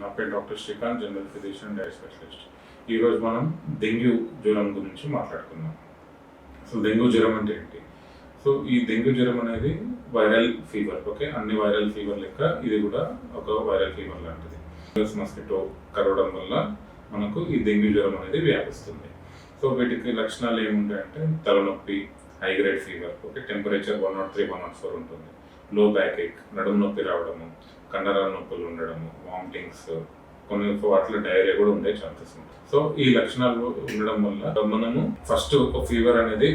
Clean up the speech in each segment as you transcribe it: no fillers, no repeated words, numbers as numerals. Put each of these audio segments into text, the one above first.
నా పేరు doctor Srikanth, general physician, diet specialist. ఈరోజు మనం డెంగ్యూ జ్వరం గురించి మాట్లాడుకుందాం. అసలు డెంగ్యూ జ్వరం అంటే ఏంటి? సో ఈ డెంగ్యూ జ్వరం అనేది వైరల్ ఫీవర్. ఓకే, అన్ని వైరల్ ఫీవర్ లెక్క ఇది కూడా ఒక వైరల్ ఫీవర్ లాంటిది. మస్కిటో కరవడం వల్ల మనకు ఈ డెంగ్యూ జ్వరం అనేది వ్యాపిస్తుంది. సో వీటికి లక్షణాలు ఏముంటాయంటే తలనొప్పి, high grade fever, okay, temperature 103, 104 ఉంటుంది, లో బ్యాక్ ఏక్, నడుము నొప్పి రావడము, కండరాల నొప్పులు ఉండడము, వామిటింగ్స్, కొన్ని వాటిలో డైరియా కూడా ఉండే ఛాన్సెస్ ఉంటాయి. సో ఈ లక్షణాలు ఉండడం వల్ల మనము ఫస్ట్ ఒక ఫీవర్ అనేది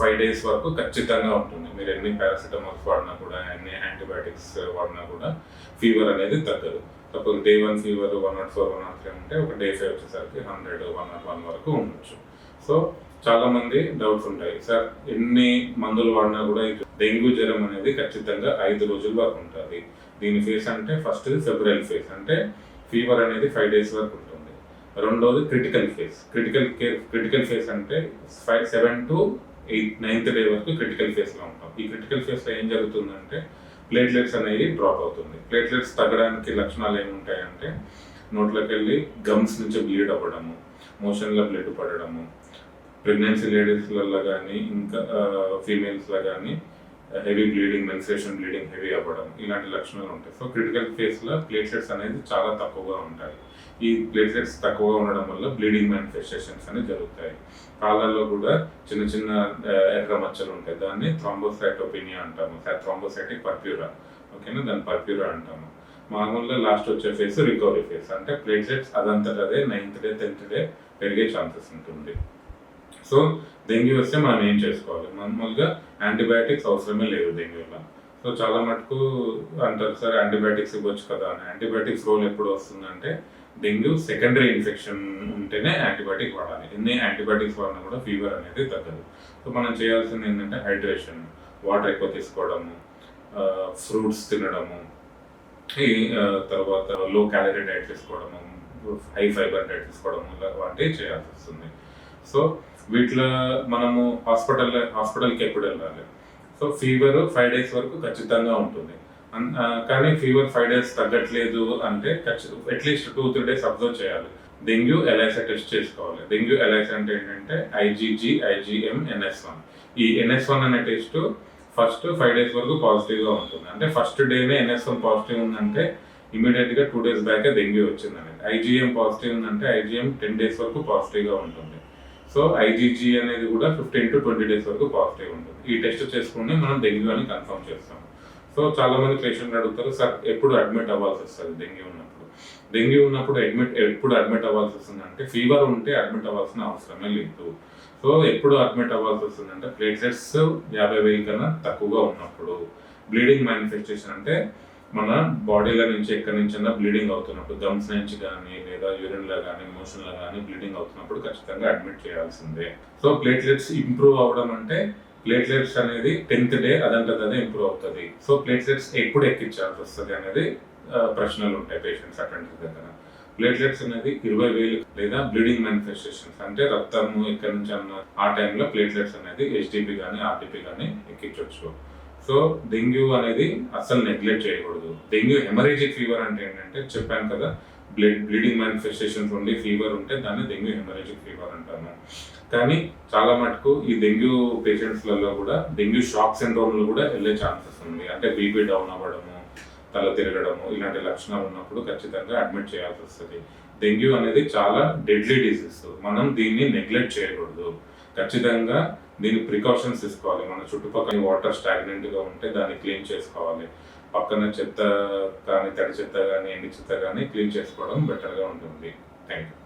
5 days వరకు ఖచ్చితంగా ఉంటుంది. మీరు ఎన్ని పారాసిటమాల్స్ వాడినా కూడా, ఎన్ని యాంటీబయాటిక్స్ వాడినా కూడా ఫీవర్ అనేది తగ్గదు. సపోజ్ డే 1 ఫీవర్ 104, 103 ఉంటే ఒక డే 5 వచ్చేసరికి 100, 101 వరకు ఉండొచ్చు. సో చాలా మంది డౌట్స్ ఉంటాయి, సార్ ఎన్ని మందులు వాడినా కూడా డెంగ్యూ జ్వరం అనేది ఖచ్చితంగా 5 రోజుల వరకు ఉంటుంది. దీని ఫేస్ అంటే ఫస్ట్ ఫెబ్రవరి ఫేస్, అంటే ఫీవర్ అనేది 5 days వరకు ఉంటుంది. రెండోది క్రిటికల్ ఫేస్. క్రిటికల్ ఫేస్ అంటే 7 to 9th day వరకు క్రిటికల్ ఫేస్లో ఉంటాం. ఈ క్రిటికల్ ఫేస్లో ఏం జరుగుతుందంటే ప్లేట్లెట్స్ అనేవి డ్రాప్ అవుతుంది. ప్లేట్లెట్స్ తగ్గడానికి లక్షణాలు ఏముంటాయంటే నోట్లోకి వెళ్ళి గమ్స్ నుంచి బ్లీడ్ అవ్వడము, మోషన్లో బ్లడ్ పడడము, ప్రెగ్నెన్సీ లేడీస్లలో కానీ ఇంకా ఫీమేల్స్లో కానీ heavy bleeding, menstruation bleeding heavy అవ్వడం, ఇలాంటి లక్షణాలు ఉంటాయి. సో క్రిటికల్ ఫేస్లో ప్లేట్లెట్స్ అనేది చాలా తక్కువగా ఉంటాయి. ఈ ప్లేట్లెట్స్ తక్కువగా ఉండడం వల్ల బ్లీడింగ్ మేనిఫెస్టేషన్స్ అనేవి జరుగుతాయి. కాళ్ళల్లో కూడా చిన్న చిన్న ఎర్ర మచ్చలు ఉంటాయి, దాన్ని థ్రాంబోసైటోపెనియా అంటాము, థ్రాంబోసైటిక్ పర్ప్యూరా, ఓకేనా, దాన్ని పర్ప్యూరా అంటాము. మామూలుగా లాస్ట్ వచ్చే ఫేస్ రికవరీ ఫేస్, అంటే ప్లేట్లెట్స్ అదంతట అదే 9th day 10th day పెరిగే ఛాన్సెస్ ఉంటుంది. సో డెంగ్యూ వస్తే మనం ఏం చేసుకోవాలి? మామూలుగా యాంటీబయాటిక్స్ అవసరమే లేదు డెంగ్యూలో. సో చాలా మటుకు అంటారు, సార్ యాంటీబయాటిక్స్ ఇవ్వచ్చు కదా అని. యాంటీబయాటిక్స్ రోల్ ఎప్పుడు వస్తుందంటే డెంగ్యూ సెకండరీ ఇన్ఫెక్షన్ ఉంటేనే యాంటీబయాటిక్ వాడాలి. ఎన్ని యాంటీబయాటిక్స్ వాడినా కూడా ఫీవర్ అనేది తగ్గదు. సో మనం చేయాల్సింది ఏంటంటే హైడ్రేషన్, వాటర్ ఎక్కువ తీసుకోవడము, ఫ్రూట్స్ తినడము, ఈ తర్వాత లో క్యాలరీ డైట్ తీసుకోవడము, హై ఫైబర్ డైట్ తీసుకోవడము వంటివి చేయాల్సి వస్తుంది. సో వీటిలో మనము హాస్పిటల్కి ఎప్పుడు వెళ్ళాలి? సో ఫీవర్ 5 days వరకు ఖచ్చితంగా ఉంటుంది. కానీ ఫీవర్ 5 days తగ్గట్లేదు అంటే అట్లీస్ట్ 2-3 days అబ్జర్వ్ చేయాలి. డెంగ్యూ ఎలైసా టెస్ట్ చేసుకోవాలి. డెంగ్యూ ఎలైసా అంటే ఏంటంటే IgG, IgM, NS1. ఈ NS1 అనే టెస్ట్ ఫస్ట్ 5 days వరకు పాజిటివ్గా ఉంటుంది. అంటే ఫస్ట్ డేనే NS1 పాజిటివ్ ఉందంటే ఇమీడియట్గా 2 days బ్యాకే డెంగ్యూ వచ్చిందని. IgM పాజిటివ్ ఉందంటే IgM 10 days వరకు పాజిటివ్గా ఉంటుంది. సో IgG అనేది కూడా 15 to 20 days వరకు పాజిటివ్ ఉంటుంది. ఈ టెస్ట్ చేసుకుని మనం డెంగ్యూ అని కన్ఫర్మ్ చేస్తాం. సో చాలా మంది పేషెంట్లు అడుగుతారు, సార్ ఎప్పుడు అడ్మిట్ అవ్వాల్సి వస్తుంది డెంగ్యూ ఉన్నప్పుడు? డెంగ్యూ ఉన్నప్పుడు ఎప్పుడు అడ్మిట్ అవ్వాల్సి వస్తుందంటే ఫీవర్ ఉంటే అడ్మిట్ అవ్వాల్సిన అవసరమే లేదు. సో ఎప్పుడు అడ్మిట్ అవ్వాల్సి వస్తుందంటే ప్లేట్లెట్స్ 50,000 కన్నా తక్కువగా ఉన్నప్పుడు, బ్లీడింగ్ మేనిఫెస్టేషన్ అంటే మన బాడీలో నుంచి ఎక్కడి నుంచైనా బ్లీడింగ్ అవుతున్నప్పుడు, గమ్స్ నుంచి కానీ లేదా యూరిన్లో కానీ మోషన్లో కానీ బ్లీడింగ్ అవుతున్నప్పుడు ఖచ్చితంగా అడ్మిట్ చేయాల్సిందే. సో ప్లేట్లెట్స్ ఇంప్రూవ్ అవ్వడం అంటే ప్లేట్లెట్స్ అనేది 10th day అదంటే ఇంప్రూవ్ అవుతుంది. సో ప్లేట్లెట్స్ ఎప్పుడు ఎక్కించాల్సి వస్తుంది అనేది ప్రశ్నలు ఉంటాయి పేషెంట్స్ అటెండర్స్ దగ్గర. ప్లేట్లెట్స్ అనేది 20,000 లేదా బ్లీడింగ్ మేనిఫెస్టేషన్స్ అంటే రక్తము ఎక్కడి నుంచి అన్న ఆ టైంలో ప్లేట్లెట్స్ అనేది HDP కానీ RDP కానీ ఎక్కించవచ్చు. సో డెంగ్యూ అనేది అస్సలు నెగ్లెక్ట్ చేయకూడదు. డెంగ్యూ హెమరేజిక్ ఫీవర్ అంటే ఏంటంటే చెప్పాను కదా, బ్లీడింగ్ మేనిఫెస్టేషన్స్ ఉండి ఫీవర్ ఉంటే దాన్ని డెంగ్యూ హెమరేజిక్ ఫీవర్ అంటాము. కానీ చాలా మటుకు ఈ డెంగ్యూ పేషెంట్స్లలో కూడా డెంగ్యూ షాక్ సిండ్రోమ్లు కూడా వెళ్ళే ఛాన్సెస్ ఉంది. అంటే బీపీ డౌన్ అవ్వడము, తల తిరగడము, ఇలాంటి లక్షణాలు ఉన్నప్పుడు ఖచ్చితంగా అడ్మిట్ చేయాల్సి వస్తుంది. డెంగ్యూ అనేది చాలా డెడ్లీ డిసీజ్. మనం దీన్ని నెగ్లెక్ట్ చేయకూడదు. ఖచ్చితంగా దీని ప్రికాషన్స్ తీసుకోవాలి. మన చుట్టుపక్కల వాటర్ స్టాగ్నెంట్గా ఉంటే దాన్ని క్లీన్ చేసుకోవాలి. పక్కన చెత్త కానీ, తడి చెత్త కానీ, ఎండి చెత్త కానీ క్లీన్ చేసుకోవడం బెటర్గా ఉంటుంది. Thank you.